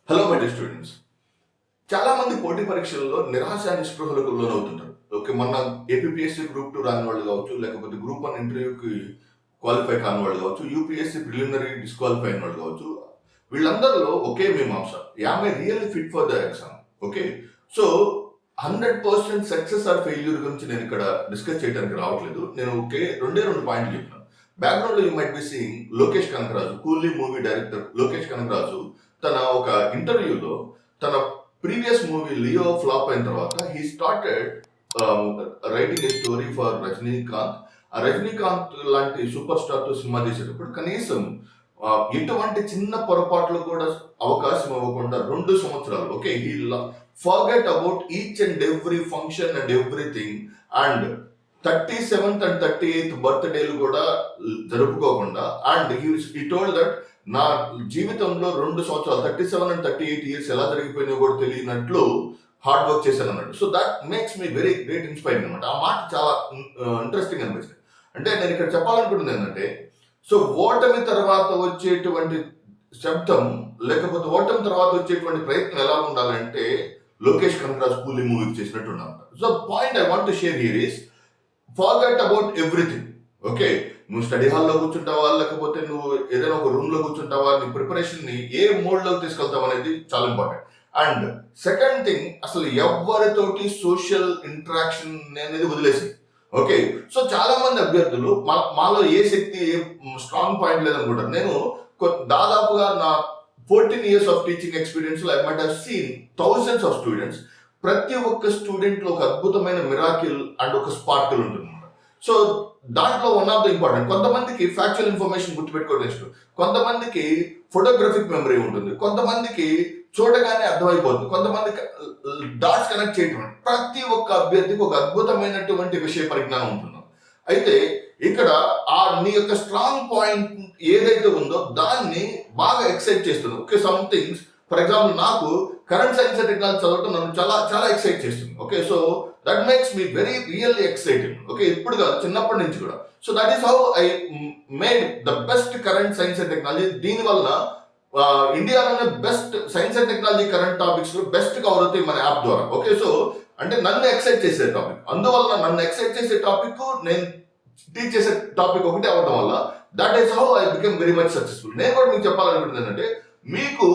Hello my dear students. చాలా మంది పోటీ పరీక్షల్లో నిరాశ నిస్పృహలకు లోనవుతుంటారు. ఓకే, మొన్న ఏపీఎస్సీ గ్రూప్ 2 రాని వాళ్ళు కావచ్చు, లేకపోతే గ్రూప్ 1 ఇంటర్వ్యూకి క్వాలిఫై కాని వాళ్ళు కావచ్చు, యూపీఎస్సీ ప్రిలిమినరీ డిస్క్వాలిఫై అయిన వాళ్ళు కావచ్చు. వీళ్ళందరిలో ఒకే మీమాంస, am I really fit for the exam. Okay, so 100% success or failure గురించి నేను ఇక్కడ డిస్కస్ చేయడానికి రావట్లేదు. నేను రెండే పాయింట్లు చెప్తున్నాను. బ్యాక్గ్రౌండ్ లో you might be seeing Lokesh Kanakaraju, Coolie movie director Lokesh Kanakaraju తన ఒక ఇంటర్వ్యూలో తన ప్రీవియస్ మూవీ లియో ఫ్లాప్ అయిన తర్వాత he started writing A story for Rajinikanth. ఆ రజనీకాంత్ లాంటి సూపర్ స్టార్ తో సినిమా తీసేటప్పుడు కనీసం ఎటువంటి చిన్న పొరపాట్లు కూడా అవకాశం ఇవ్వకుండా 2 సంవత్సరాలు, okay, he forget about each and every function and everything, and 37th and 38th బర్త్డేలు కూడా జరుపుకోకుండా, అండ్ హీ టోల్డ్ దట్ నా జీవితంలో 2 సంవత్సరాలు 37 and 38 ఇయర్స్ ఎలా జరిగిపోయినాయో కూడా తెలియనట్లు హార్డ్ వర్క్ చేశాను అన్నట్టు. So that makes me very great inspiring అనమాట. ఆ మాట చాలా ఇంట్రెస్టింగ్ అనిపించింది. అంటే నేను ఇక్కడ చెప్పాలనుకుంటుంది ఏంటంటే, సో ఓటమి తర్వాత వచ్చేటువంటి శబ్దం, లేకపోతే ఓటమి తర్వాత వచ్చేటువంటి ప్రయత్నం ఎలా ఉండాలంటే లోకేష్ కనకరాజ్ కూలీ మూవీకి చేసినట్టు ఉండాలి. So point I want to share here is forget about everything. Okay, నువ్వు స్టడీ హాల్లో కూర్చుంటావా, లేకపోతే నువ్వు ఏదైనా ఒక రూమ్ లో కూర్చుంటావా, నీ ప్రిపరేషన్ ని ఏ మోడ్ లోకి తీసుకెళ్తావు అనేది చాలా ఇంపార్టెంట్. అండ్ సెకండ్ థింగ్, అసలు ఎవరితోటి సోషల్ ఇంటరాక్షన్ అనేది వదిలేసి. ఓకే, సో చాలా మంది అభ్యర్థులు మాలో ఏ శక్తి, ఏ స్ట్రాంగ్ పాయింట్ లేదనుకుంటారు. నేను దాదాపుగా నా 14 years ఆఫ్ టీచింగ్ ఎక్స్పీరియన్స్ లో I might have seen thousands of students. ప్రతి ఒక్క స్టూడెంట్ లో ఒక అద్భుతమైన మిరాకిల్ అండ్ ఒక స్పార్కిల్ ఉంటుంది. సో దాంట్లో వన్ ఆఫ్ ద ఇంపార్టెంట్, కొంతమందికి ఫ్యాక్చువల్ ఇన్ఫర్మేషన్ గుర్తుపెట్టుకోవడం ఇష్టం, కొంతమందికి ఫోటోగ్రఫిక్ మెమరీ ఉంటుంది, కొంతమందికి చూడగానే అర్థమైపోతుంది, కొంతమందికి డాట్స్ కనెక్ట్ చేయటం. ప్రతి ఒక్క అభ్యర్థికి ఒక అద్భుతమైనటువంటి విషయ పరిజ్ఞానం ఉంటుంది. అయితే ఇక్కడ నీ యొక్క స్ట్రాంగ్ పాయింట్ ఏదైతే ఉందో దాన్ని బాగా ఎక్సైట్ చేస్తుంది. Okay, some things, for example నాకు కరెంట్ సైన్స్ అండ్ టెక్నాలజీ చదవటం నన్ను చాలా చాలా ఎక్సైట్ చేస్తుంది. Okay, so that makes me very really excited. Okay, ఇప్పుడు కాదు, చిన్నప్పటి నుంచి కూడా. So that is how I made the best current science and technology. దీనివల్ల ఇండియాలోనే best science and technology current topics best cover అవుతాయి మన యాప్ ద్వారా. ఓకే, సో అంటే నన్ను ఎక్సైట్ చేసే టాపిక్, అందువల్ల నన్ను ఎక్సైట్ చేసే టాపిక్ నేను టీచ్ చేసే టాపిక్ ఒకటి అవ్వడం వల్ల that is how I become very much successful. నేను కూడా మీకు చెప్పాలనుకుంటుంది ఏంటంటే, మీకు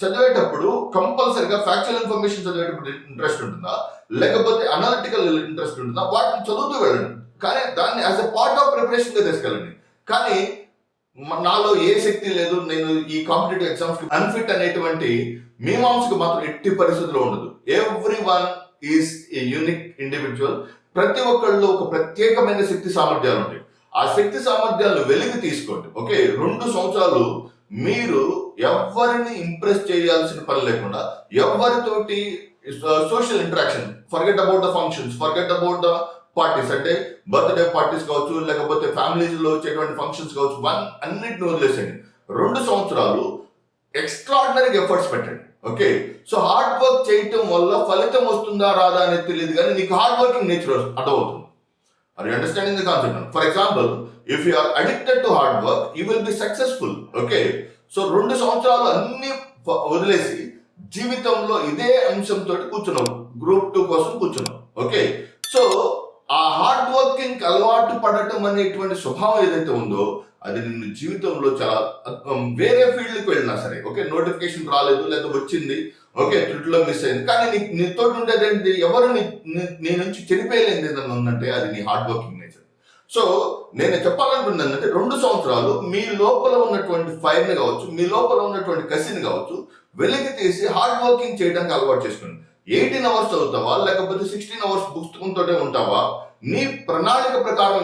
చదివేటప్పుడు కంపల్సరిగా ఫ్యాక్చువల్ ఇన్ఫర్మేషన్ చదివేటప్పుడు ఇంట్రెస్ట్ ఉంటుందా, లేకపోతే అనలిటికల్ ఇంట్రెస్ట్ ఉంటుందా, వాటిని చదువుతూ వెళ్ళండి. కానీ దాన్ని as a part of preparation గా తీసుకెళ్ళండి. కానీ నాలో ఏ శక్తి లేదు, నేను ఈ కాంపిటేటివ్ ఎగ్జామ్స్ కి అన్ఫిట్ అనేటువంటి మీమాంసకు మాత్రం ఎట్టి పరిస్థితుల్లో ఉండదు. Every one is a unique individual. ప్రతి ఒక్కళ్ళు ఒక ప్రత్యేకమైన శక్తి సామర్థ్యాలు ఉంటాయి. ఆ శక్తి సామర్థ్యాలను వెలికి తీసుకోండి. ఓకే, 2 సంవత్సరాలు మీరు ఎవరిని ఇంప్రెస్ చేయాల్సిన పని లేకుండా, ఎవరితోటి social interaction, forget about the functions, forget about the parties, అంటే బర్త్డే పార్టీస్ కావచ్చు, లేకపోతే ఫ్యామిలీస్ లో వచ్చేటువంటి ఫంక్షన్స్ కావచ్చు, అన్నిటిని వదిలేసండి. 2 సంవత్సరాలు ఎక్స్ట్రాడినరీ ఎఫర్ట్స్ పెట్టండి. ఓకే, సో హార్డ్ వర్క్ చేయటం వల్ల ఫలితం వస్తుందా రాదా అనేది తెలియదు, కానీ నీకు హార్డ్ వర్కింగ్ నేచర్ అర్థమవుతుంది. Are you understanding the concept? For example, if you are addicted to hard work, you will be successful. Okay, so 2 సంవత్సరాలు అన్ని వదిలేసి జీవితంలో ఇదే అంశంతో కూర్చున్నావు, గ్రూప్ 2 కోసం కూర్చున్నావు. ఓకే, సో ఆ హార్డ్ వర్కింగ్ అలవాటు పడటం అనేటువంటి స్వభావం ఏదైతే ఉందో అది నిన్ను జీవితంలో చాలా వేరే ఫీల్డ్కి వెళ్ళినా సరే, ఓకే, నోటిఫికేషన్ రాలేదు లేదా వచ్చింది, ఓకే, ట్విట్లో మిస్ అయింది, కానీ నీతో ఉండేది ఏంటి, ఎవరు నీ నుంచి చెడిపోయలేంది ఏదన్నా ఉందంటే అది నీ హార్డ్ వర్కింగ్ నేచర్. సో నేను చెప్పాలనుకుంది ఏంటంటే, 2 సంవత్సరాలు మీ లోపల ఉన్నటువంటి ఫైర్ని కావచ్చు, మీ లోపల ఉన్నటువంటి కసిని కావచ్చు వెలికి తీసి హార్డ్ వర్కింగ్ చేయడానికి అలవాటు చేసుకోండి. 18 hours చదువుతావా, లేకపోతే 16 hours పుస్తకంతోనే ఉంటావా, నీ ప్రణాళిక ప్రకారం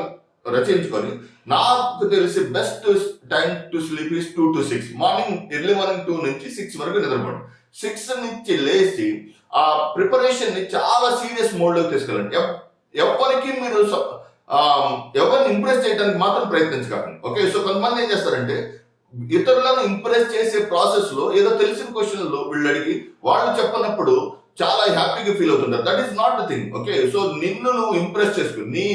రచించుకొని, నాకు తెలిసి best time to sleep is 2 to 6. Early morning 2 నుంచి 6 వరకు నిద్రపోండి. 6 నుంచి లేచి ఆ ప్రిపరేషన్ ని చాలా సీరియస్ మోడ్ లోకి తీసుకెళ్ళండి. ఎవరికి మీరు ఎవరిని ఇంప్రెస్ చేయడానికి మాత్రం ప్రయత్నించకండి. ఓకే, సో కొంతమంది ఏం చేస్తారంటే, ఇతరులను ఇంప్రెస్ చేసే ప్రాసెస్ లో ఏదో తెలిసిన క్వశ్చన్లు వీళ్ళు అడిగి వాళ్ళు చెప్పనప్పుడు చాలా హ్యాపీగా ఫీల్ అవుతుంటారు. That is not the thing. Okay, so నిన్ను నువ్వు ఇంప్రెస్ చేసుకుని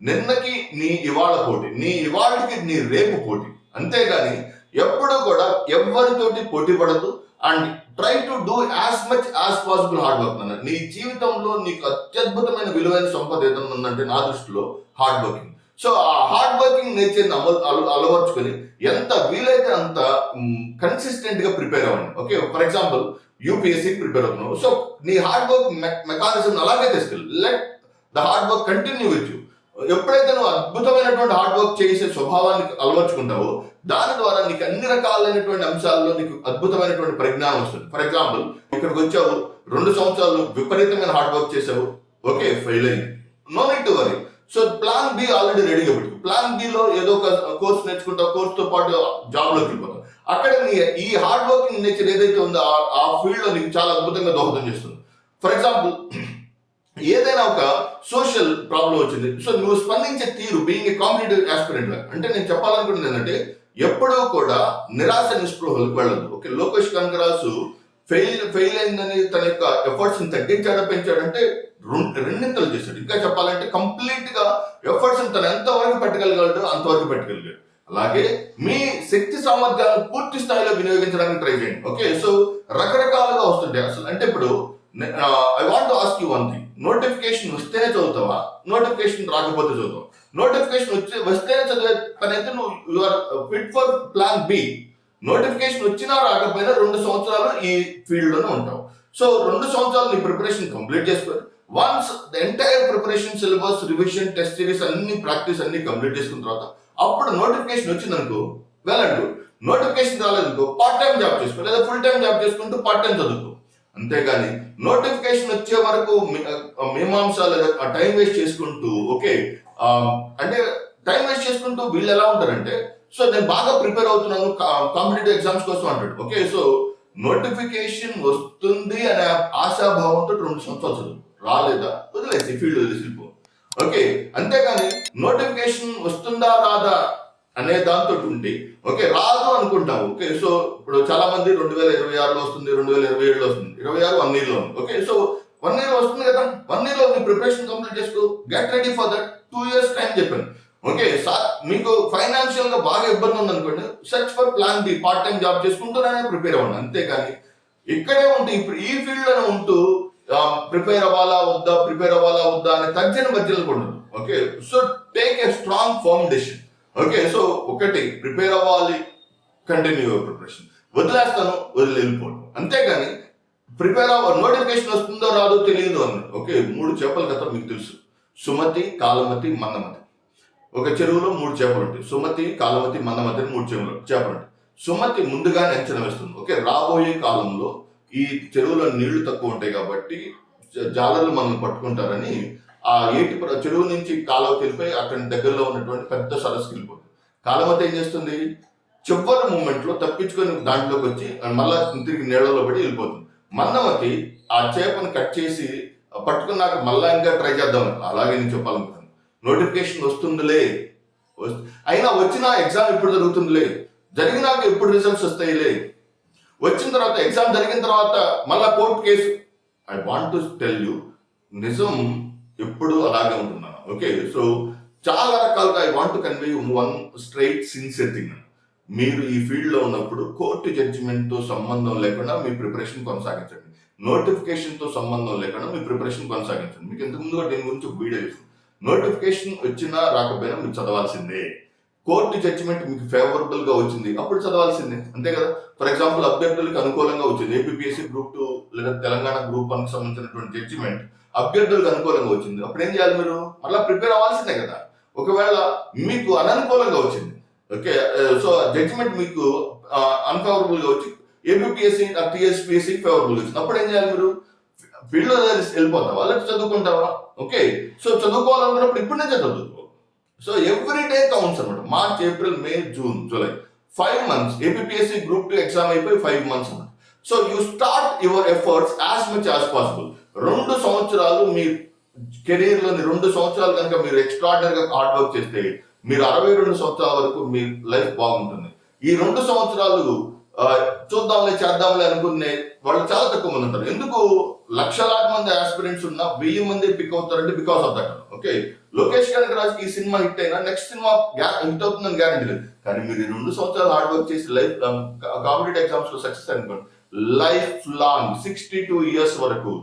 నిన్నకి నీ ఇవాళ పోటీ, నీ ఇవాళకి నీ రేపు పోటీ, అంతేగాని ఎప్పుడూ కూడా ఎవరితోటి పోటీ పడదు. And try to do as much as possible hard work అన్న. నీ జీవితంలో నీకు అత్యద్భుతమైన విలువైన సంపద ఏదైనా ఉందంటే నా దృష్టిలో హార్డ్ వర్కింగ్. సో ఆ హార్డ్ వర్కింగ్ నేచర్ని అలవర్చుకొని ఎంత వీలైతే అంత కన్సిస్టెంట్ గా ప్రిపేర్ అవ్వండి. Okay, for example UPSC prepare అవుతున్నావు. సో నీ హార్డ్ వర్క్ మెకానిజం అలాగే తీసుకెళ్ళి let the hard work continue with you. ఎప్పుడైతే నువ్వు అద్భుతమైనటువంటి హార్డ్ వర్క్ చేసే స్వభావాన్ని అలవర్చుకుంటావో దాని ద్వారా నీకు అన్ని రకాలైనటువంటి అంశాల్లో నీకు అద్భుతమైనటువంటి పరిజ్ఞానం వస్తుంది. ఫర్ ఎగ్జాంపుల్ ఇక్కడికి వచ్చావు, 2 సంవత్సరాలు విపరీతమైన హార్డ్ వర్క్ చేసావు, ఓకే ఫెయిల్ అయింది, no need to worry. So plan B already రెడీగా పెట్టు. ప్లాన్ బిలో ఏదో ఒక కోర్స్ నేర్చుకుంటావు, కోర్స్తో పాటు జాబ్లోకి వెళ్ళిపోతావు. అక్కడ ఈ హార్డ్ వర్కింగ్ నేచర్ ఏదైతే ఉందో ఆ ఫీల్డ్ లో నీకు చాలా అద్భుతంగా దోహదం చేస్తుంది. ఫర్ ఎగ్జాంపుల్ ఏదైనా ఒక సోషల్ ప్రాబ్లం వచ్చింది, సో నువ్వు స్పందించే తీరు బీయింగ్ ఏ కాంపిటేటివ్ ఆస్పిరెంట్ లా, అంటే నేను చెప్పాలనుకుంటుంది ఏంటంటే ఎప్పుడూ కూడా నిరాశ నిస్పృహలకు వెళ్ళదు. ఓకే, లోకేష్ కనగరాజు ఫెయిల్ అయిందని తన యొక్క ఎఫర్ట్స్ ని తగ్గించాడా పెంచాడంటే రెండింతలు చేశాడు. ఇంకా చెప్పాలంటే కంప్లీట్ గా ఎఫర్ట్స్ తను ఎంతవరకు పెట్టగలిగాడు అంతవరకు పెట్టగలిగాడు. అలాగే మీ శక్తి సామర్థ్యాలను పూర్తి స్థాయిలో వినియోగించడానికి ట్రై చేయండి. ఓకే, సో రకరకాలుగా వస్తుంటాయి అసలు. అంటే ఇప్పుడు I want ask you one thing, notification వస్తేనే చదువుతావా, నోటిఫికేషన్ రాకపోతే చదువుతావా? నోటిఫికేషన్ వస్తేనే చదివే పని అయితే నువ్వు you are fit for plan B. Notification వచ్చినా రాకపోయినా 2 సంవత్సరాలు ఈ ఫీల్డ్ లోనే ఉంటావు. సో 2 సంవత్సరాలు నీ ప్రిపరేషన్ కంప్లీట్ చేసుకోవాలి. Once the entire preparation, syllabus, revision, test series అన్ని ప్రాక్టీస్ అన్ని కంప్లీట్ చేసుకున్న తర్వాత అప్పుడు నోటిఫికేషన్ వచ్చిందనుకో వెళ్ళండి. నోటిఫికేషన్ రాలేదనుకో పార్ట్ టైం జాబ్ చేసుకో, లేదా ఫుల్ టైం జాబ్ చేసుకుంటూ పార్ట్ టైం చదువుకో. అంతేగాని నోటిఫికేషన్ వచ్చే వరకు మీమాంస లేదా టైం వేస్ట్ చేసుకుంటూ, ఓకే అంటే టైం వేస్ట్ చేసుకుంటూ వీళ్ళు ఎలా ఉంటారంటే, సో నేను బాగా ప్రిపేర్ అవుతున్నాను కాంపిటేటివ్ ఎగ్జామ్స్ కోసం అంటాడు. ఓకే, సో నోటిఫికేషన్ వస్తుంది అనే ఆశాభావంతో 2 సంవత్సరాలు చదువు, రాలేదా వదిలేసి ఫీల్డ్ వదిలేసిపో. ఓకే, అంతేగాని నోటిఫికేషన్ వస్తుందా రాదా అనే దాంతో ఉండి ఓకే రాదు అనుకుంటావు. ఓకే, సో ఇప్పుడు చాలా మంది 2026లో వస్తుంది, 2027లో వస్తుంది, 26 1 year లో ఉంది. ఓకే, సో 1 year వస్తుంది కదా, 1 year లో నీ ప్రిపరేషన్ కంప్లీట్ చేసుకో, get ready for that. 2 years time చెప్పాను. ఓకే, మీకు ఫైనాన్షియల్ గా బాగా ఇబ్బంది ఉంది అనుకోండి, search for plan B, part time job చేసుకుంటూనే ప్రిపేర్ అవ్వండి. అంతేకాని ఇక్కడే ఉంటూ ఇప్పుడు ఈ ఫీల్డ్ లోనే ఉంటూ ప్రిపేర్ అవ్వాలా వద్దా అనే తర్జన మధ్యలో ఉండదు. Okay, so take a strong firm decision. Okay, so ఒకటి ప్రిపేర్ అవ్వాలి, కంటిన్యూ యువర్ ప్రిపరేషన్. వదిలేస్తాను వెళ్ళిపోవడం. అంతేగాని ప్రిపేర్ నోటిఫికేషన్ వస్తుందో రాదో తెలియదు అన్నాడు. ఓకే, 3 చేపల కథ మీకు తెలుసు, సుమతి, కాలమతి, మందమతి. ఒక చెరువులో 3 చేపలు ఉంటాయి. సుమతి, కాలమతి, మందమతి అని 3 చేపలు ఉంటాయి. సుమతి ముందుగానే అంచనా వేస్తుంది. ఓకే, రాబోయే కాలంలో ఈ చెరువులో నీళ్లు తక్కువ ఉంటాయి కాబట్టి జాలర్లు మనం పట్టుకుంటారని ఆ చెరువు నుంచి కాలువకి వెళ్ళిపోయి అక్కడ దగ్గరలో ఉన్నటువంటి పెద్ద సరస్సుకి వెళ్ళిపోతుంది. కాలమతి ఏం చేస్తుంది, చివరి మూమెంట్ లో తప్పించుకొని దాంట్లోకి వచ్చి మళ్ళా తిరిగి నీళ్ళలో పడి వెళ్ళిపోతుంది. మందమతి ఆ చేపను కట్ చేసి పట్టుకున్నాక మళ్ళా ఇంకా ట్రై చేద్దాం. అలాగే నేను చెప్పాలనుకుంటాను, నోటిఫికేషన్ వస్తుందిలే, అయినా వచ్చిన ఎగ్జామ్ ఎప్పుడు జరుగుతుందిలే, జరిగినాక ఎప్పుడు రిజల్ట్స్ వస్తాయిలే, వచ్చిన తర్వాత ఎగ్జామ్ జరిగిన తర్వాత మళ్ళా court case. I want to tell you, నిజం ఎప్పుడు అలాగే ఉంటున్నాను. ఓకే, సో చాలా రకాలుగా I want to convey one straight sincere thing. మీరు ఈ ఫీల్డ్ లో ఉన్నప్పుడు కోర్టు జడ్జిమెంట్ తో సంబంధం లేకుండా మీ ప్రిపరేషన్ కొనసాగించండి, నోటిఫికేషన్ తో సంబంధం లేకుండా మీ ప్రిపరేషన్ కొనసాగించండి. మీకు ఇంతకు ముందుగా దీని గురించి వీడియో చేస్తాను. నోటిఫికేషన్ వచ్చినా రాకపోయినా మీరు చదవాల్సిందే. కోర్టు జడ్జిమెంట్ మీకు ఫేవరబుల్ గా వచ్చింది అప్పుడు చదవాల్సిందే, అంతే కదా. ఫర్ ఎగ్జాంపుల్ అభ్యర్థులకు అనుకూలంగా వచ్చింది, ఏపీఎస్సీ గ్రూప్ 2 లేదా తెలంగాణ గ్రూప్ 1 సంబంధించినటువంటి జడ్జిమెంట్ అభ్యర్థులకు అనుకూలంగా వచ్చింది, అప్పుడు ఏం చేయాలి, మీరు మళ్ళీ ప్రిపేర్ అవ్వాల్సిందే కదా. ఒకవేళ మీకు అననుకూలంగా వచ్చింది, ఓకే, సో జడ్జిమెంట్ మీకు అన్ఫేవరబుల్ గా వచ్చి ఏపీఎస్సీ టీఎస్పీఎస్సీ ఫేవరబుల్ గా వచ్చింది, అప్పుడు ఏం చేయాలి, మీరు ఫీల్డ్ లో వెళ్ళిపోతావా లేదా చదువుకుంటావా? ఓకే, సో చదువుకోవాలనుకున్నప్పుడు ఇప్పుడు నుంచే చదువుకో. సో ఎవ్రీ డే కౌంట్స్ అనమాట. March, April, May, June, July 5 months. APSC group 2 exam అయిపోయి 5 months అన్నమాట. So you start your efforts as much as possible. 2 సంవత్సరాలు మీ కెరీర్ లోని 2 సంవత్సరాలు కనుక మీరు ఎక్స్ట్రాడినరీగా హార్డ్ వర్క్ చేస్తే మీరు 62 సంవత్సరాల వరకు మీ లైఫ్ బాగుంటుంది. ఈ 2 సంవత్సరాలు చూద్దాంలే చేద్దాంలే అనుకునే వాళ్ళు చాలా తక్కువ మంది ఉంటారు. ఎందుకు లక్షలాది మంది ఆస్పిరెంట్స్ ఉన్నా 1000 మంది పిక్ అవుతారంటే because of that. Okay, Lokesh కనగరాజుకి ఈ సినిమా హిట్ అయినా నెక్స్ట్ సినిమా హిట్ అవుతుందని గ్యారెంటీ లేదు. కానీ మీరు 2 సంవత్సరాలు హార్డ్ వర్క్ చేసి లైఫ్ కాంపిటేటివ్ ఎగ్జామ్స్ లో సక్సెస్ అనుకోండి, లైఫ్ లాంగ్ 62 ఇయర్స్ వరకు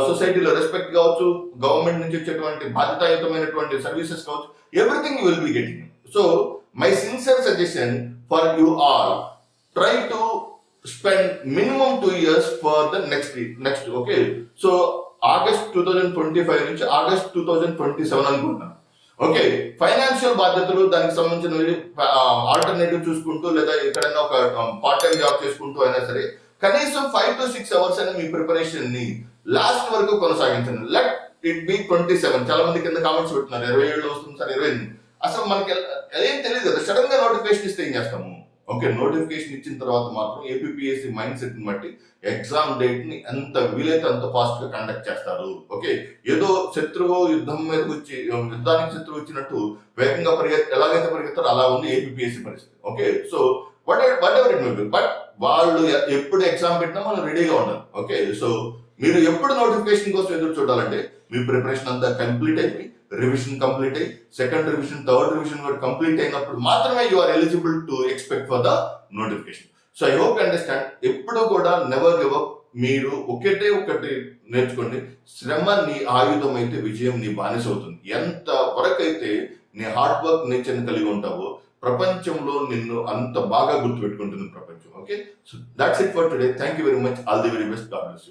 సొసైటీలో రెస్పెక్ట్ కావచ్చు, గవర్నమెంట్ నుంచి వచ్చేటువంటి బాధ్యతాయుతమైనటువంటి సర్వీసెస్ కావచ్చు, everything you will be getting. So my sincere suggestion for you all, try to spend minimum 2 years for the next okay. So August 2025 నుంచి August 2027 అనుకుంటున్నాను. ఓకే, ఫైనాన్షియల్ బాధ్యతలు దానికి సంబంధించినవి ఆల్టర్నేటివ్ చూసుకుంటూ లేదా ఎక్కడైనా ఒక పార్ట్ టైం జాబ్ చేసుకుంటూ అయినా సరే కనీసం 5 to 6 అవర్స్ అయినా మీ ప్రిపరేషన్ ని లాస్ట్ వరకు కొనసాగించండి. Let it be 27. చాలా మంది కింద కామెంట్స్ పెడుతున్నారు 27 వస్తుంది సార్, 28. అసలు మనకి ఏం తెలియదు కదా, సడన్ గా నోటిఫికేషన్ ఇస్తే ఏం చేస్తాము? ఓకే, నోటిఫికేషన్ ఇచ్చిన తర్వాత మాత్రం ఏపీపీఎస్సీ మైండ్ సెట్ ని బట్టి ఎగ్జామ్ డేట్ ని ఎంత వీలైతే అంత ఫాస్ట్ గా కండక్ట్ చేస్తారు. ఓకే, ఏదో శత్రువు యుద్ధం మీదకి వచ్చి యుద్ధానికి శత్రువు వచ్చినట్టు వేగంగా ఎలాగైతే పరిగెత్తారో అలా ఉంది ఏపీపీఎస్సీ పరిస్థితి. Okay, so what ever it may be, but వాళ్ళు ఎప్పుడు ఎగ్జామ్ పెట్టినా మనం రెడీగా ఉండాలి. ఓకే, సో మీరు ఎప్పుడు నోటిఫికేషన్ కోసం ఎదురు చూడాలంటే మీ ప్రిపరేషన్ అంతా కంప్లీట్ అయిపోయి, రివిజన్ కంప్లీట్ అయ్యి, సెకండ్ రివిజన్, థర్డ్ రివిజన్ కూడా కంప్లీట్ అయినప్పుడు మాత్రమే you are eligible to expect for the notification. So I hope understand. ఎప్పుడు కూడా నెవర్ గివ్ అప్. మీరు ఒకటి నేర్చుకోండి, శ్రమ నీ ఆయుధం అయితే విజయం నీ బానిస అవుతుంది. ఎంత వరకైతే నీ హార్డ్ వర్క్ నేచర్ని కలిగి ఉంటావో ప్రపంచంలో నిన్ను అంత బాగా గుర్తుపెట్టుకుంటుంది ప్రపంచం. Okay, so that's it for today. Thank you very much. All the very best. God bless you.